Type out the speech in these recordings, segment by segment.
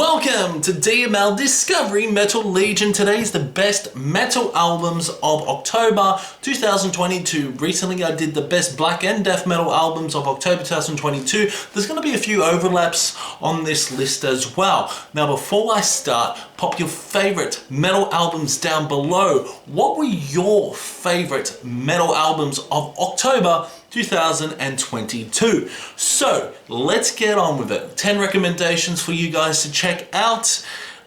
Welcome to DML Discovery Metal Legion. Today's the best metal albums of October 2022. Recently I did the best black and death metal albums of October 2022. There's going to be a few overlaps on this list as well. Now before I start, pop your favorite metal albums down below. What were your favorite metal albums of October 2022? So let's get on with it. 10 recommendations for you guys to check out.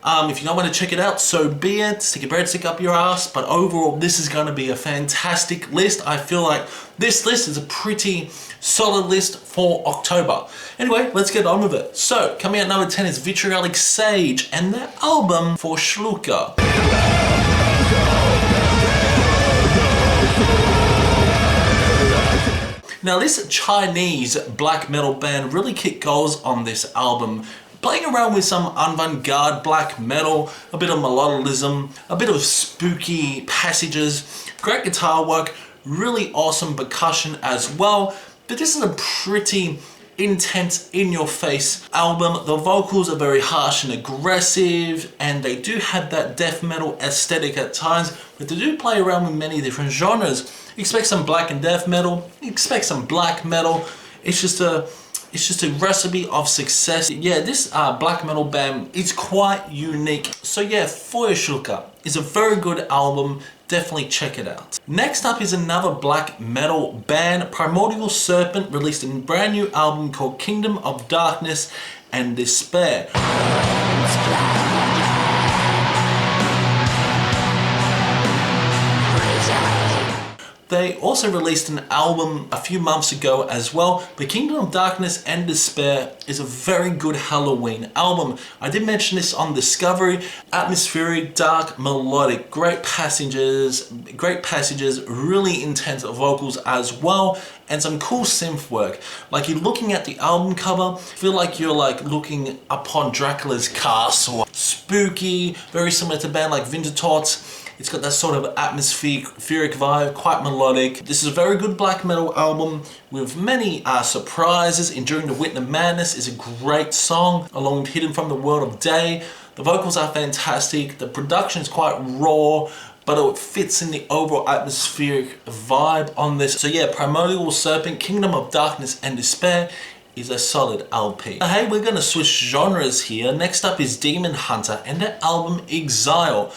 If you don't want to check it out, so be it. Stick a breadstick up your ass. But overall, this is going to be a fantastic list. I feel like this list is a pretty solid list for October. Anyway, let's get on with it. So coming at number 10 is Vitriolic Sage and their album Feuerschlucker. Now this Chinese black metal band really kicked goals on this album, playing around with some avant-garde black metal, a bit of melodism, a bit of spooky passages, great guitar work, really awesome percussion as well. But this is a pretty intense, in-your-face album. The vocals are very harsh and aggressive, and they do have that death metal aesthetic at times, but they do play around with many different genres. Expect some black and death metal, expect some black metal. It's just a recipe of success. Yeah, this black metal band is quite unique. So yeah, Feuerschlucker is a very good album. Definitely check it out. Next up is another black metal band. Primordial Serpent released a brand new album called Kingdom of Darkness and Despair. They also released an album a few months ago as well, but Kingdom of Darkness and Despair is a very good Halloween album. I did mention this on Discovery. Atmospheric, dark, melodic, great passages, really intense vocals as well, and some cool synth work. Like you're looking at the album cover, feel like you're like looking upon Dracula's castle. Spooky, very similar to a band like Vintasos. It's got that sort of atmospheric vibe, quite melodic. This is a very good black metal album with many surprises. Enduring the Witness Madness is a great song, along with Hidden from the World of Day. The vocals are fantastic. The production is quite raw, but it fits in the overall atmospheric vibe on this. So yeah, Primordial Serpent, Kingdom of Darkness and Despair is a solid LP. Hey, we're gonna switch genres here. Next up is Demon Hunter and their album Exile.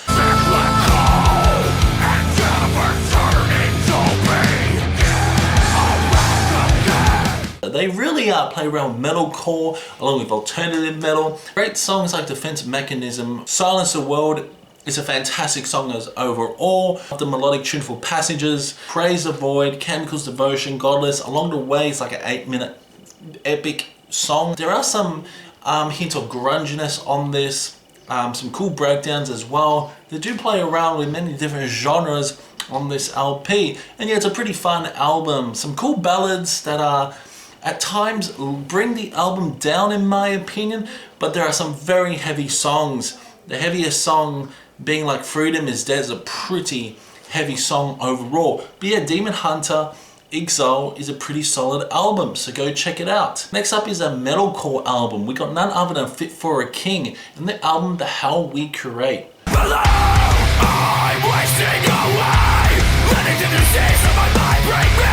They really play around metalcore along with alternative metal. Great songs like Defense Mechanism, Silence the World is a fantastic song as overall. The melodic tuneful passages, Praise the Void, Chemicals Devotion, Godless. Along the way it's like an 8-minute epic song. There are some hints of grunginess on this, some cool breakdowns as well. They do play around with many different genres on this LP, and yeah, it's a pretty fun album. Some cool ballads that are at times bring the album down in my opinion, but there are some very heavy songs. The heaviest song being like Freedom is Dead is a pretty heavy song overall. But yeah, Demon Hunter Exile is a pretty solid album, so go check it out. Next up is a metalcore album. We got none other than Fit for a King and the album The Hell We Create. Below, I'm wasting away, letting the disease of my mind break me.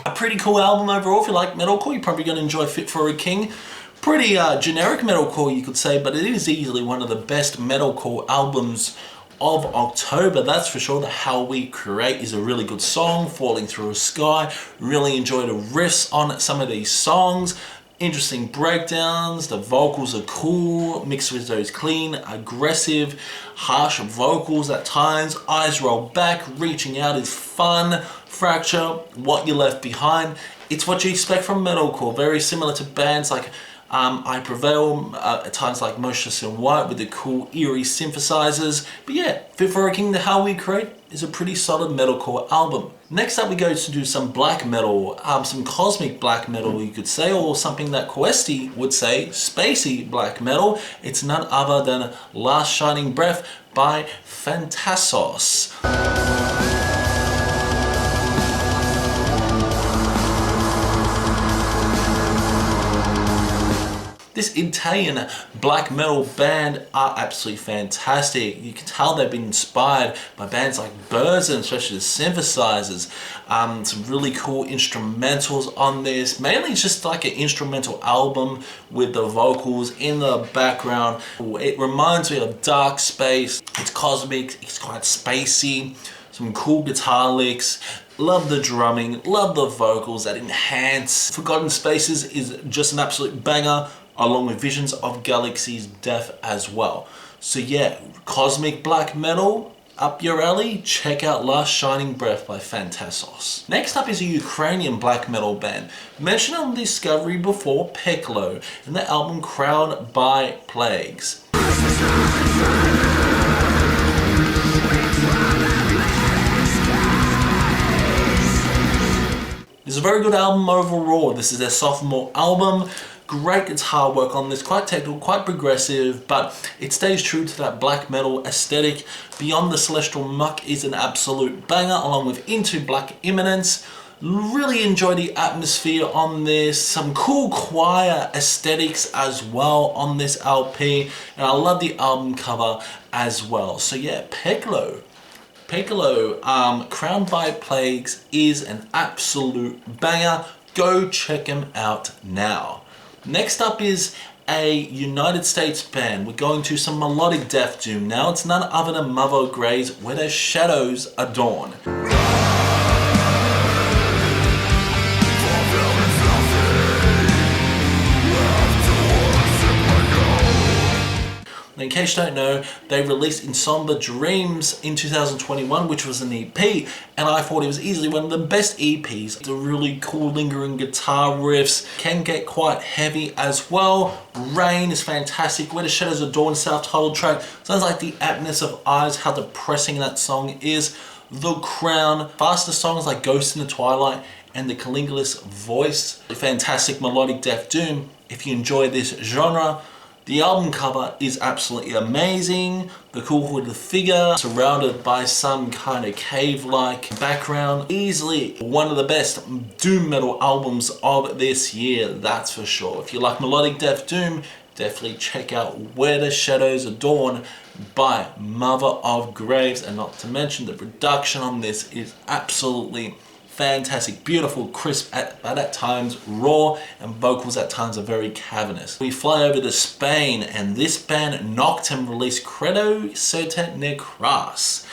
A pretty cool album overall. If you like metalcore, you're probably going to enjoy Fit for a King. Pretty generic metalcore you could say, but it is easily one of the best metalcore albums of October, that's for sure. The How We Create is a really good song. Falling Through a Sky, really enjoy the riffs on some of these songs. Interesting breakdowns, the vocals are cool, mixed with those clean, aggressive, harsh vocals at times. Eyes Roll Back, Reaching Out is fun. Fracture, What You Left Behind. It's what you expect from metalcore, very similar to bands like I Prevail, at times like Motionless in White with the cool eerie synthesizers. But yeah, Fit for a King, The How We Create is a pretty solid metalcore album. Next up we go to do some black metal, some cosmic black metal you could say, or something that Questy would say, spacey black metal. It's none other than Last Shining Breath by Fantasos. This Italian black metal band are absolutely fantastic. You can tell they've been inspired by bands like Burzum, especially the synthesizers. Some really cool instrumentals on this. Mainly it's just like an instrumental album with the vocals in the background. It reminds me of Dark Space. It's cosmic, it's quite spacey. Some cool guitar licks. Love the drumming, love the vocals that enhance. Forgotten Spaces is just an absolute banger, along with Visions of Galaxy's Death as well. So yeah, cosmic black metal, up your alley, check out Last Shining Breath by Phantasos. Next up is a Ukrainian black metal band. Mentioned on Discovery before, Peklo, and their album Crowned by Plagues. It's a very good album overall. This is their sophomore album. Great guitar work on this, quite technical, quite progressive, but it stays true to that black metal aesthetic. Beyond the Celestial Muck is an absolute banger, along with Into Black Imminence. Really enjoy the atmosphere on this, some cool choir aesthetics as well on this LP, and I love the album cover as well. So yeah, Peklo, Crowned by Plagues is an absolute banger. Go check him out now. Next up is a United States band. We're going to some melodic death doom now. It's none other than Mother Graves, Where Their Shadows Adorn. In case you don't know, they released Insomnia Dreams in 2021, which was an EP, and I thought it was easily one of the best EPs. The really cool lingering guitar riffs can get quite heavy as well. Rain is fantastic. Where the Shadows Adorn, self-titled track. Sounds like the aptness of eyes, how depressing that song is. The Crown, faster songs like Ghost in the Twilight and the Caligula's Voice. Fantastic melodic death doom. If you enjoy this genre, the album cover is absolutely amazing. The cool hooded figure surrounded by some kind of cave-like background. Easily one of the best doom metal albums of this year, that's for sure. If you like melodic death doom, definitely check out Where the Shadows Adorn by Mother of Graves. And not to mention the production on this is absolutely fantastic, beautiful, crisp, but at times raw, and vocals at times are very cavernous. We fly over to Spain, and this band Noctem released Credo, Certe, Cras.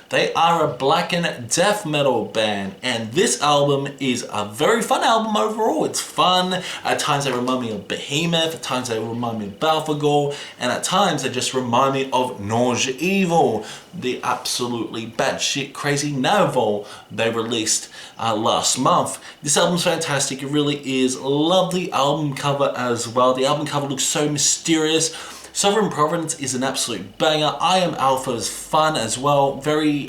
They are a black and death metal band, and this album is a very fun album overall. It's fun. At times they remind me of Behemoth, at times they remind me of Balthagor, and at times they just remind me of Nausea Evil, the absolutely batshit crazy novel they released last month. This album's fantastic. It really is. Love the album cover as well. The album cover looks so mysterious. Sovereign Providence is an absolute banger. I Am Alpha is fun as well. Very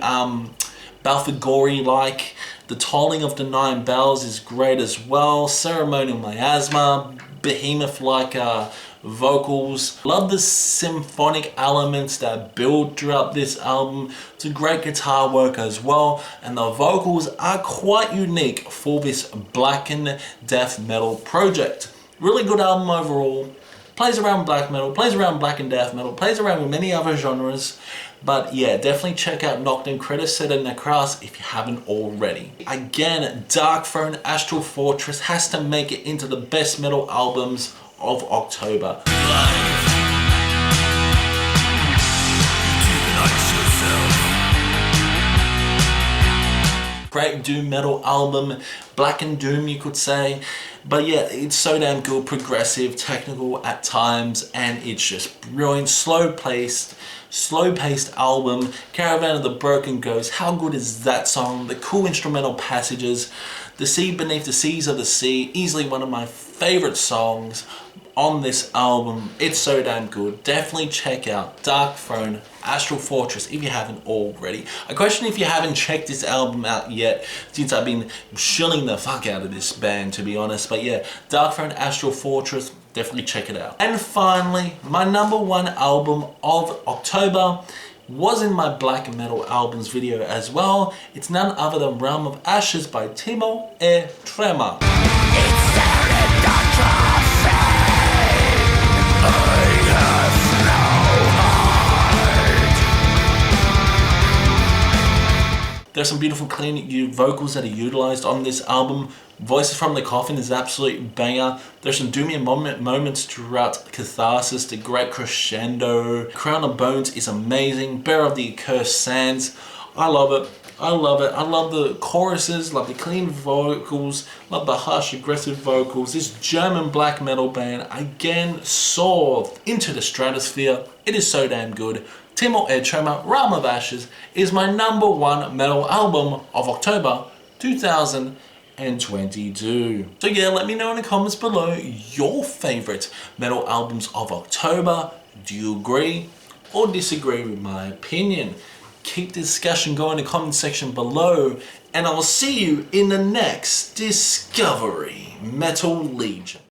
Balthagor-like. The Tolling of the Nine Bells is great as well. Ceremonial Miasma. Behemoth-like vocals. Love the symphonic elements that build throughout this album. It's a great guitar work as well. And the vocals are quite unique for this black and death metal project. Really good album overall. Plays around black metal, plays around black and death metal, plays around with many other genres. But yeah, definitely check out Noctem, Credo, Certe, and Cras if you haven't already. Again, Darkthrone, Astral Fortress has to make it into the best metal albums of October. Great doom metal album, black and doom you could say, but yeah, it's so damn good, progressive, technical at times, and it's just brilliant. Slow paced album. Caravan of the Broken Ghost, how good is that song? The cool instrumental passages, The Sea Beneath the Seas of the Sea, easily one of my favorite songs on this album. It's so damn good. Definitely check out Darkthrone, Astral Fortress if you haven't already. I question if you haven't checked this album out yet, since I've been shilling the fuck out of this band, to be honest. But yeah, Darkthrone, Astral Fortress, Definitely check it out. And finally, my number one album of October was in my black metal albums video as well. It's none other than Realm of Ashes by Timor and Tremor. There's some beautiful clean vocals that are utilized on this album. Voices from the Coffin is absolute banger. There's some doomy moments throughout Phantasos, the great crescendo. Crown of Bones is amazing. Bear of the Accursed Sands. I love it. I love it. I love the choruses, love the clean vocals, love the harsh aggressive vocals. This German black metal band again soared into the stratosphere. It is so damn good. Timor and Tremor, Realm of Ashes is my number one metal album of October 2022. So yeah, let me know in the comments below your favorite metal albums of October. Do you agree or disagree with my opinion? Keep the discussion going in the comment section below, and I'll see you in the next Discovery Metal Legion.